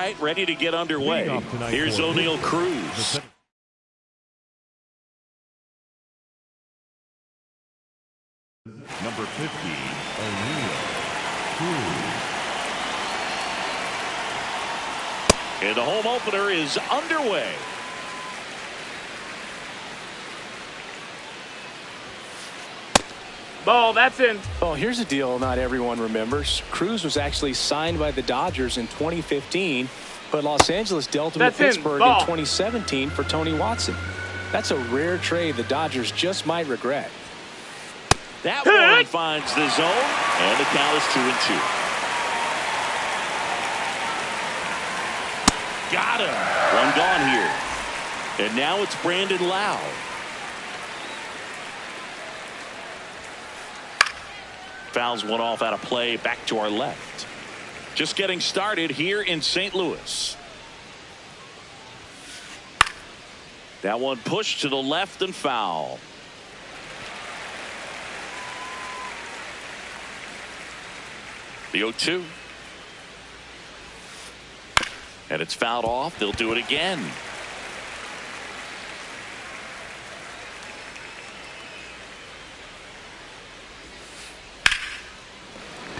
right, ready to get underway. Here's O'Neal Cruz. Number 50, O'Neal Cruz. And the home opener is underway. Ball, that's in. Well, here's the deal not everyone remembers. Cruz was actually signed by the Dodgers in 2015, but Los Angeles dealt him to Pittsburgh in 2017 for Tony Watson. That's a rare trade the Dodgers just might regret. That one finds the zone, and the count is 2-2. Got him. One gone here. And now it's Brandon Lau. Fouls one off out of play, back to our left. Just getting started here in St. Louis. That one pushed to the left and foul. The 0-2. And it's fouled off. They'll do it again.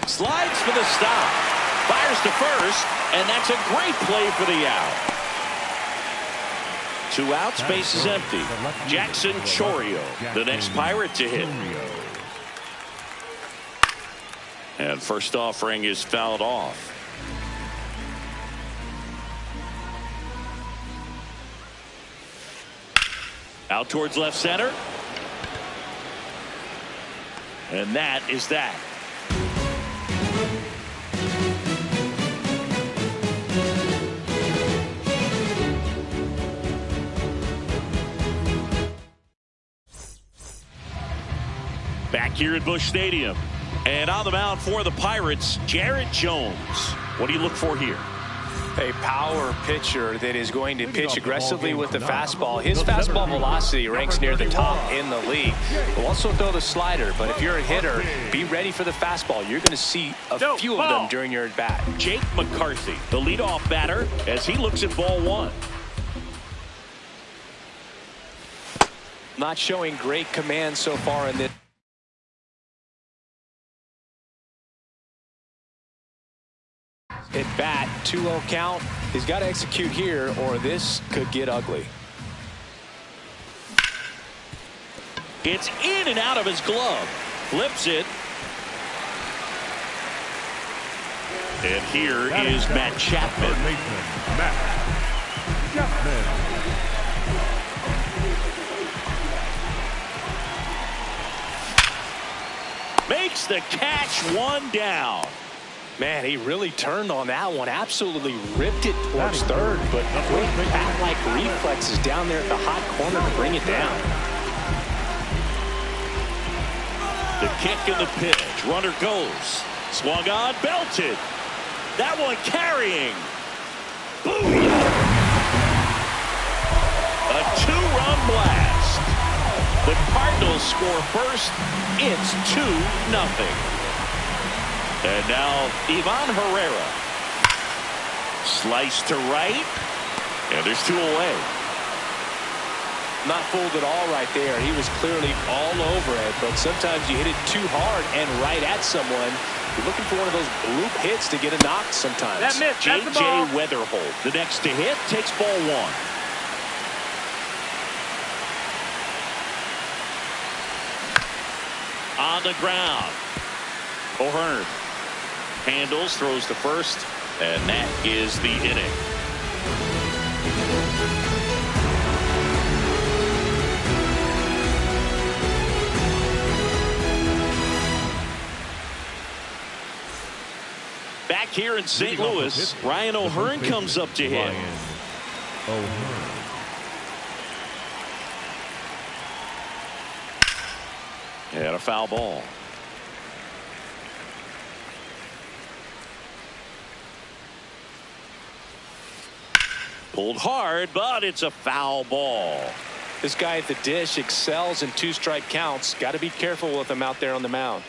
Slides for the stop. Fires to first, and that's a great play for the out. 2 outs, base is empty. Jackson Chourio, the next Pirate to hit. And first offering is fouled off. Out towards left center. And that is that. Back here at Busch Stadium. And on the mound for the Pirates, Jared Jones. What do you look for here? A power pitcher that is going to pitch aggressively with the fastball. His fastball velocity ranks near the top in the league. Will also throw the slider, but if you're a hitter, be ready for the fastball. You're going to see a few of them during your at-bat. Jake McCarthy, the leadoff batter, as he looks at ball one. Not showing great command so far in this. At bat, 2-0 count. He's got to execute here or this could get ugly. It's in and out of his glove. Flips it. And here is Matt Chapman. Makes the catch, one down. Man, he really turned on that one. Absolutely ripped it towards third, but great bat-like reflexes down there at the hot corner to bring it down. The kick and the pitch. Runner goes. Swung on, belted. That one carrying. Booyah! A 2-run blast. The Cardinals score first. It's 2-0. And now Ivan Herrera. Slice to right. And there's 2 away. Not fooled at all right there. He was clearly all over it, but sometimes you hit it too hard and right at someone. You're looking for one of those bloop hits to get a knock sometimes. That missed. J.J. Weatherholt, the next to hit, takes ball one. On the ground. O'Hearn handles, throws to first, and that is the inning. Back here in St. Louis, Ryan O'Hearn comes up to hit. And a foul ball. Pulled hard, but it's a foul ball. This guy at the dish excels in 2-strike counts. Got to be careful with him out there on the mound.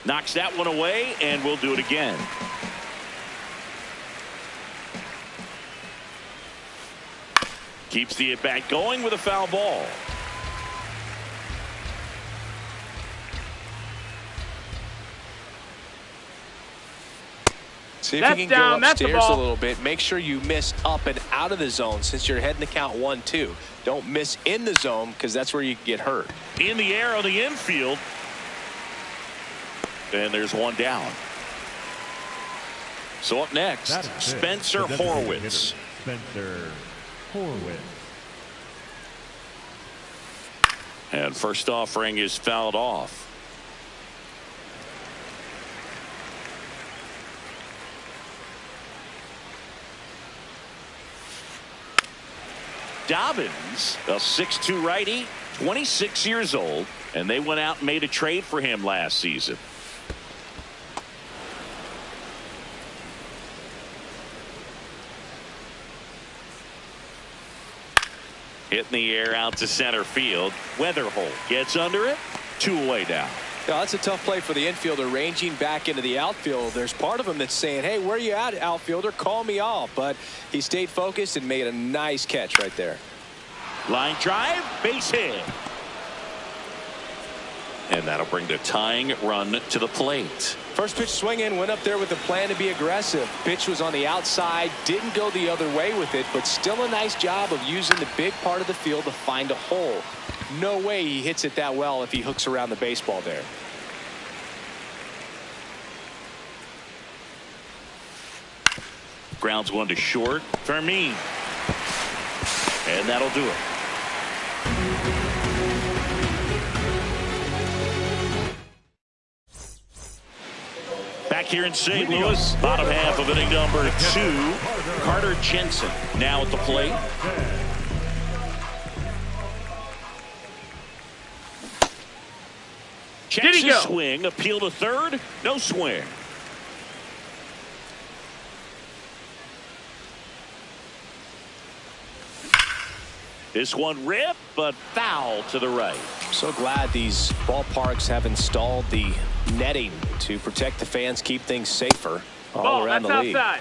Knocks that one away, and we'll do it again. Keeps the at-bat going with a foul ball. See if you can go upstairs a little bit. Make sure you miss up and out of the zone since you're heading to count 1-2. Don't miss in the zone because that's where you get hurt. In the air on the infield. And there's one down. So up next, Spencer Horwitz. Spencer Horwitz. And first offering is fouled off. Dobbins, a 6'2" righty, 26 years old, and they went out and made a trade for him last season. Hit in the air out to center field. Weatherholt gets under it. 2 away now. Yeah, that's a tough play for the infielder, ranging back into the outfield. There's part of him that's saying, hey, where you at, outfielder? Call me off. But he stayed focused and made a nice catch right there. Line drive, base hit. And that'll bring the tying run to the plate. First pitch swing in, went up there with a plan to be aggressive. Pitch was on the outside, didn't go the other way with it, but still a nice job of using the big part of the field to find a hole. No way he hits it that well if he hooks around the baseball there. Grounds one to short. Fermin. And that'll do it. Back here in St. Louis, bottom half of inning number 2. Carter Jensen now at the plate. Checks his swing, appeal to third, no swing. This one ripped, but foul to the right. So glad these ballparks have installed the netting to protect the fans, keep things safer all around the league. Outside.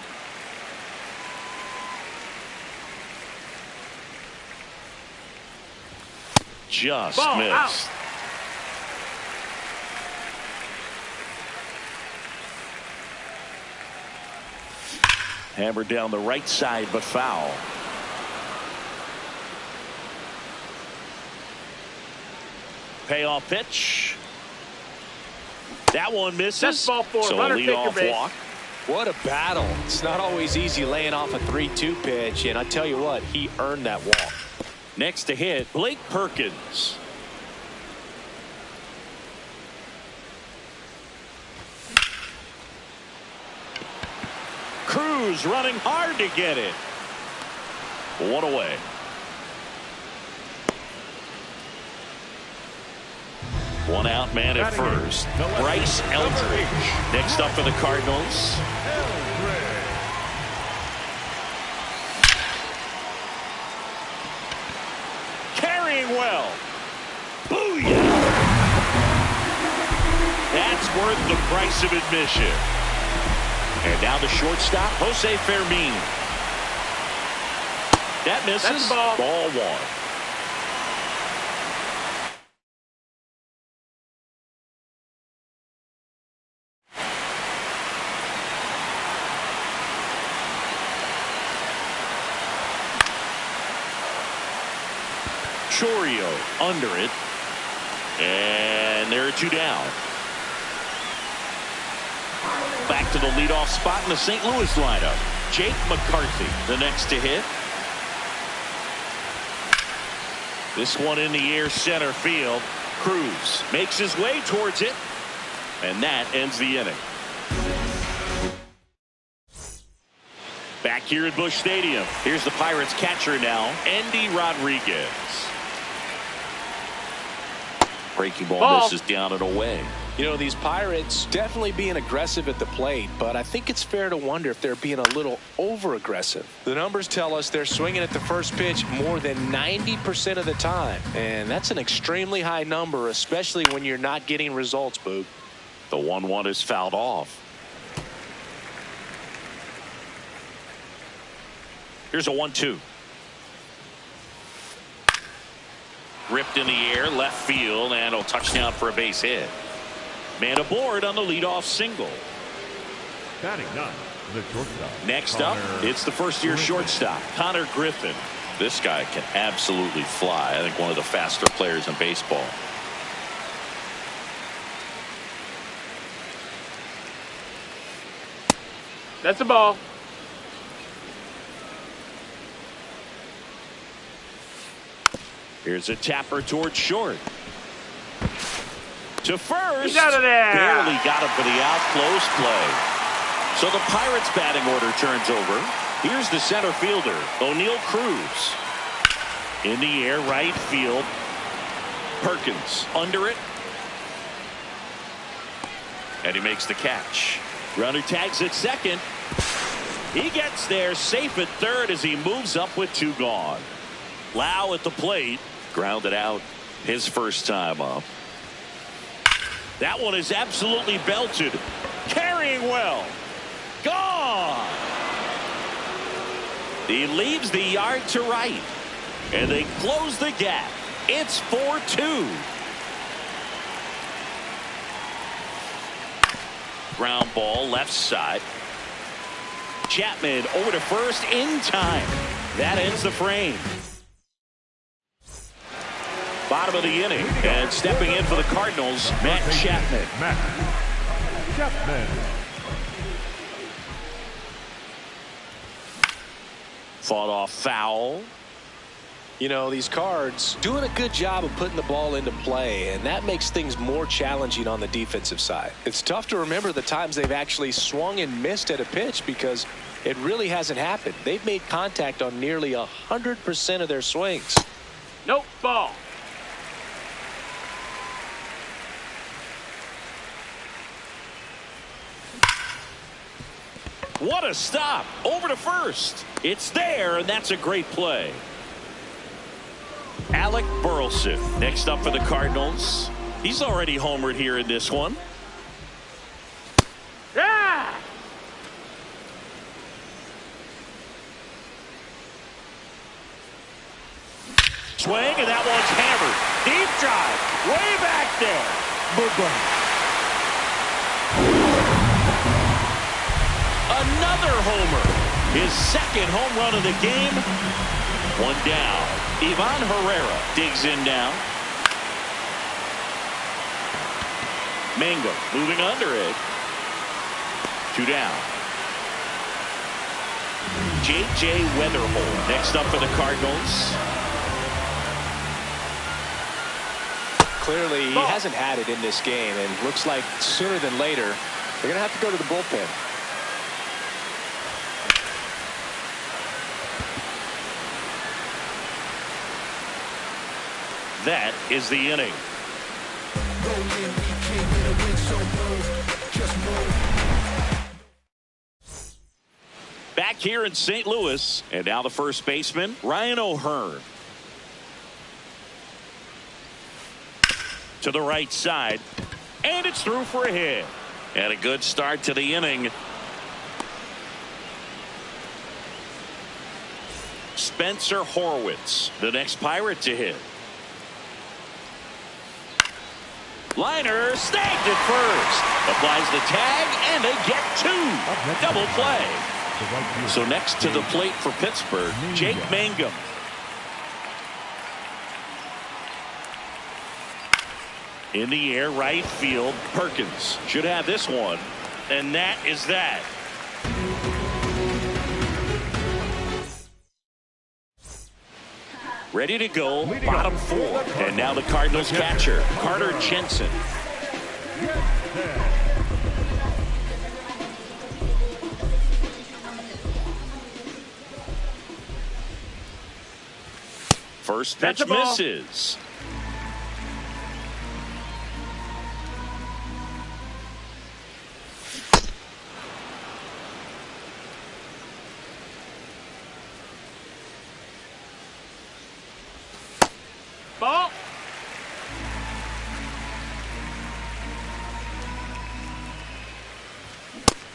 Just Ball missed. Out. Hammered down the right side, but foul. Payoff pitch. That one misses. That's ball 4. So Runner lead take off your base. walk. What a battle. It's not always easy laying off a 3-2 pitch, and I tell you what, he earned that walk. Next to hit, Blake Perkins. Cruz running hard to get it. 1 away. One out, man at first. Bryce Eldridge next up for the Cardinals. Carrying well. Booyah! That's worth the price of admission. And now the shortstop, Jose Fermin. That misses. That's ball. Ball 1. Chorio under it. And there are 2 down. Back to the leadoff spot in the St. Louis lineup. Jake McCarthy, the next to hit. This one in the air center field. Cruz makes his way towards it. And that ends the inning. Back here at Busch Stadium. Here's the Pirates catcher now, Andy Rodriguez. Breaking ball misses down and away. You know, these Pirates definitely being aggressive at the plate, but I think it's fair to wonder if they're being a little over-aggressive. The numbers tell us they're swinging at the first pitch more than 90% of the time, and that's an extremely high number, especially when you're not getting results, Boog. The 1-1 is fouled off. Here's a 1-2. ripped in the air, left field, and a touchdown for a base hit. Man aboard on the leadoff single. Batting ninth, the shortstop. Next up, it's the first-year shortstop, Connor Griffin. This guy can absolutely fly. I think one of the faster players in baseball. That's a ball. Here's a tapper towards short. To first. He's out of there. Barely got him for the out. Close play. So the Pirates batting order turns over. Here's the center fielder, O'Neal Cruz. In the air, right field. Perkins under it. And he makes the catch. Runner tags at second. He gets there safe at third as he moves up with 2 gone. Lau at the plate. Grounded out his first time up. That one is absolutely belted. Carrying well. Gone. He leaves the yard to right. And they close the gap. It's 4-2. Ground ball left side. Chapman over to first in time. That ends the frame. Bottom of the inning, and stepping in for the Cardinals, Matt Chapman. Fought off foul. You know, these Cards doing a good job of putting the ball into play, and that makes things more challenging on the defensive side. It's tough to remember the times they've actually swung and missed at a pitch because it really hasn't happened. They've made contact on nearly 100% of their swings. Nope, ball. What a stop. Over to first. It's there, and that's a great play. Alec Burleson next up for the Cardinals. He's already homered here in this one. Yeah. Swing, and that one's hammered. Deep drive. Way back there. Bye-bye. Another homer. His second home run of the game. One down. Ivan Herrera digs in now. Mangum moving under it. 2 down. J.J. Weatherhold next up for the Cardinals. Clearly, he hasn't had it in this game, and looks like sooner than later, they're going to have to go to the bullpen. That is the inning. Back here in St. Louis, and now the first baseman, Ryan O'Hearn. To the right side, and it's through for a hit. And a good start to the inning. Spencer Horwitz, the next Pirate to hit. Liner snagged at first. Applies the tag, and they get 2. Double play. So next to the plate for Pittsburgh, Jake Mangum. In the air, right field. Perkins should have this one. And that is that. Ready to go, bottom 4. And now the Cardinals catcher, Carter Jensen. First pitch misses. Ball.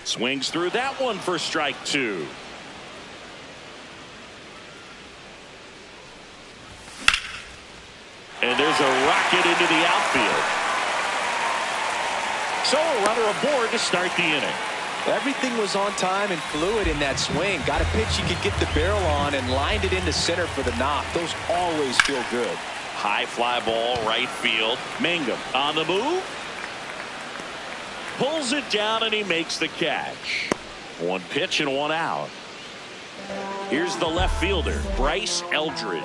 Swings through that one for strike 2. And there's a rocket into the outfield. So a runner aboard to start the inning. Everything was on time and fluid in that swing. Got a pitch you could get the barrel on and lined it into center for the knock. Those always feel good. High fly ball, right field. Mangum on the move. Pulls it down and he makes the catch. One pitch and one out. Here's the left fielder, Bryce Eldridge.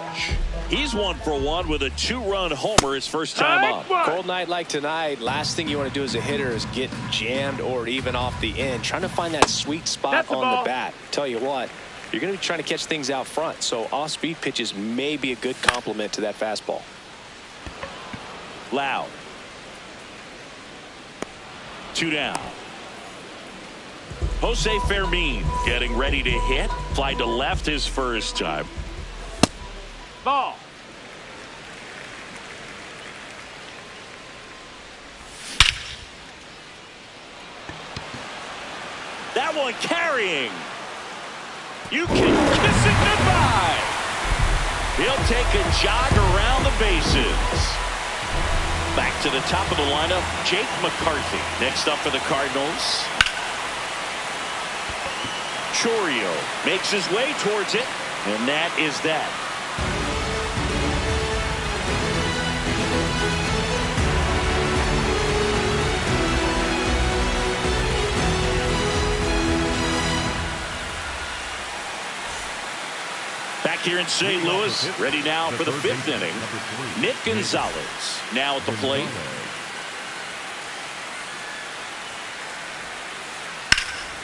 He's 1 for 1 with a 2-run homer his first time up. Cold night like tonight, last thing you want to do as a hitter is get jammed or even off the end. Trying to find that sweet spot on the bat. Tell you what, you're going to be trying to catch things out front, so off-speed pitches may be a good complement to that fastball. Loud. 2 down. Jose Fermin getting ready to hit. Fly to left his first time. Ball. That one carrying. You can kiss it goodbye. He'll take a jog around the bases. Back to the top of the lineup, Jake McCarthy. Next up for the Cardinals. Chorio makes his way towards it, and that is that. Back here in St. Louis, ready now for the 5th inning. Nick Gonzalez now at the plate.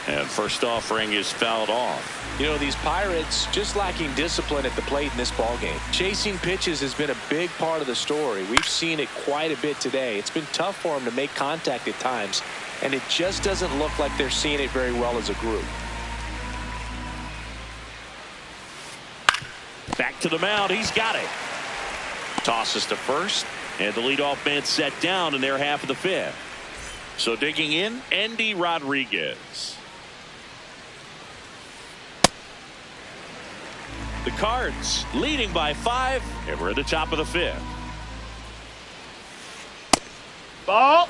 And first offering is fouled off. You know, these Pirates just lacking discipline at the plate in this ballgame. Chasing pitches has been a big part of the story. We've seen it quite a bit today. It's been tough for them to make contact at times, and it just doesn't look like they're seeing it very well as a group. Back to the mound. He's got it. Tosses to first, and the leadoff man set down in their half of the 5th. So digging in, Andy Rodriguez. The Cards leading by 5, and we're at the top of the 5th. Ball.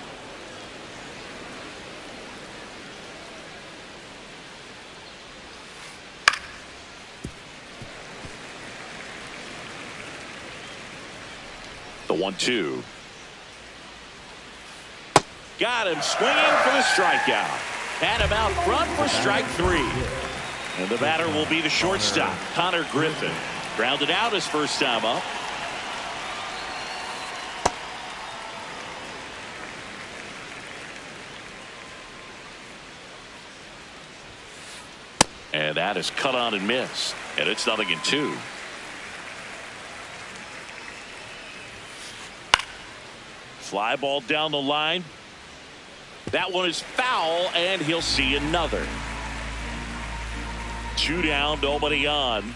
The 1-2. Got him swinging for the strikeout. Had him out front for strike 3. And the batter will be the shortstop, Connor Griffin. Grounded out his first time up. And that is cut on and missed. And it's 0-2. Fly ball down the line. That one is foul, and he'll see another. 2 down, nobody on.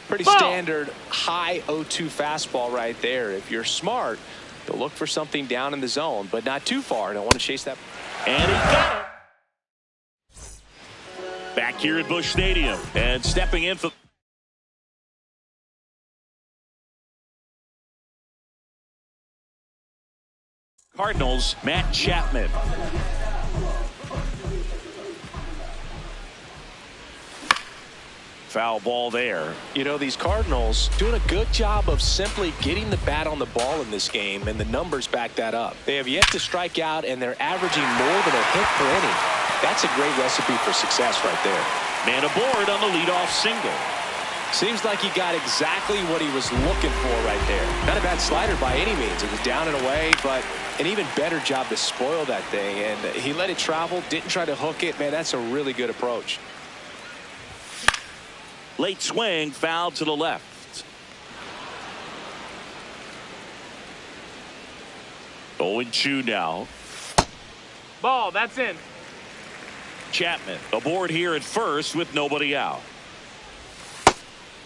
Pretty standard high 0-2 fastball right there. If you're smart, you'll look for something down in the zone, but not too far. Don't want to chase that. And he got it. Back here at Busch Stadium, and stepping in for Cardinals, Matt Chapman. Foul ball there. You know, these Cardinals doing a good job of simply getting the bat on the ball in this game, and the numbers back that up. They have yet to strike out, and they're averaging more than a hit per inning. That's a great recipe for success right there. Man aboard on the leadoff single. Seems like he got exactly what he was looking for right there. Not a bad slider by any means. It was down and away, but an even better job to spoil that thing. And he let it travel, didn't try to hook it. Man, that's a really good approach. Late swing, foul to the left. 0-2 now. Ball. That's in. Chapman aboard here at first with nobody out.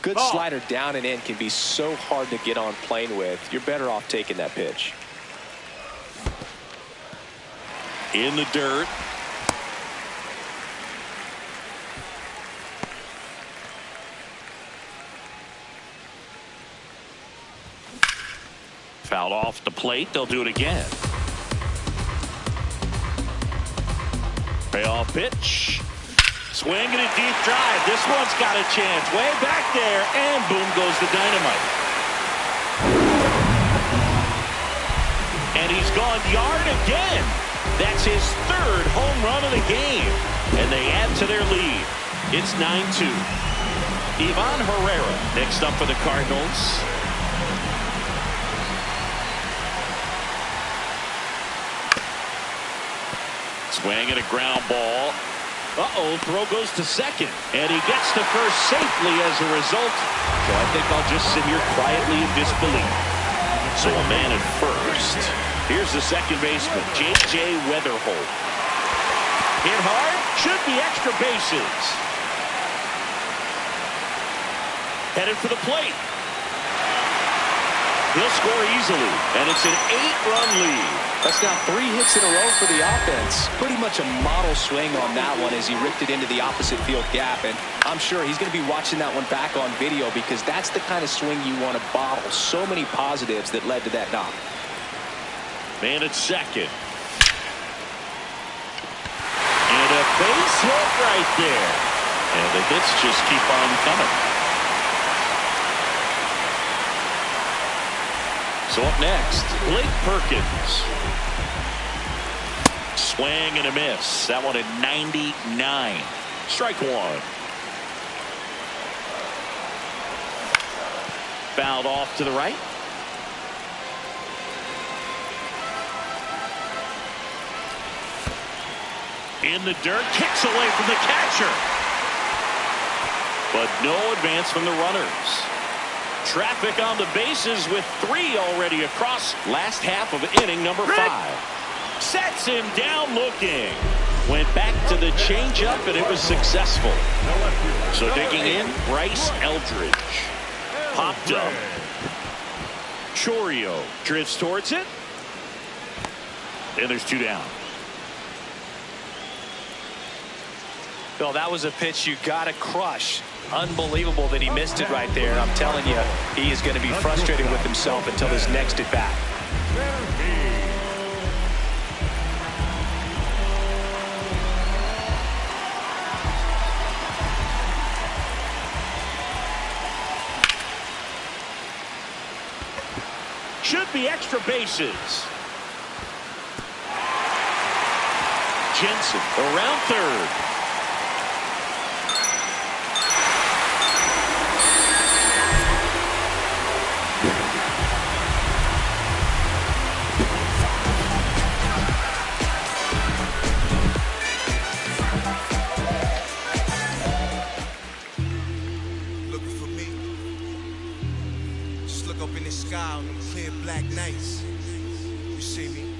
Good slider down and in can be so hard to get on plane with. You're better off taking that pitch. In the dirt. Fouled off the plate. They'll do it again. Payoff pitch. Swing and a deep drive. This one's got a chance. Way back there. And boom goes the dynamite. And he's gone yard again. That's his third home run of the game. And they add to their lead. It's 9-2. Ivan Herrera next up for the Cardinals. Swing and a ground ball. Uh-oh, throw goes to second. And he gets to first safely as a result. So I think I'll just sit here quietly in disbelief. So a man at first. Here's the second baseman, J.J. Weatherholt. Hit hard, should be extra bases. Headed for the plate. He'll score easily, and it's an 8-run lead. That's now 3 hits in a row for the offense. Pretty much a model swing on that one as he ripped it into the opposite field gap. And I'm sure he's going to be watching that one back on video because that's the kind of swing you want to bottle. So many positives that led to that knock. Man at second. And a base hit right there. And the hits just keep on coming. So up next, Blake Perkins. Swing and a miss. That one at 99. Strike one. Fouled off to the right. In the dirt, kicks away from the catcher. But no advance from the runners. Traffic on the bases with 3 already across. Last half of inning number 5. Sets him down looking. Went back to the changeup and it was successful. So digging in, Bryce Eldridge. Popped up. Chourio drifts towards it. And there's 2 down. Bill, that was a pitch you got to crush. Unbelievable that he missed it right there. I'm telling you, he is going to be frustrated with himself until his next at bat. Should be extra bases. Jensen around third. Sky on them clear black nights. You see me?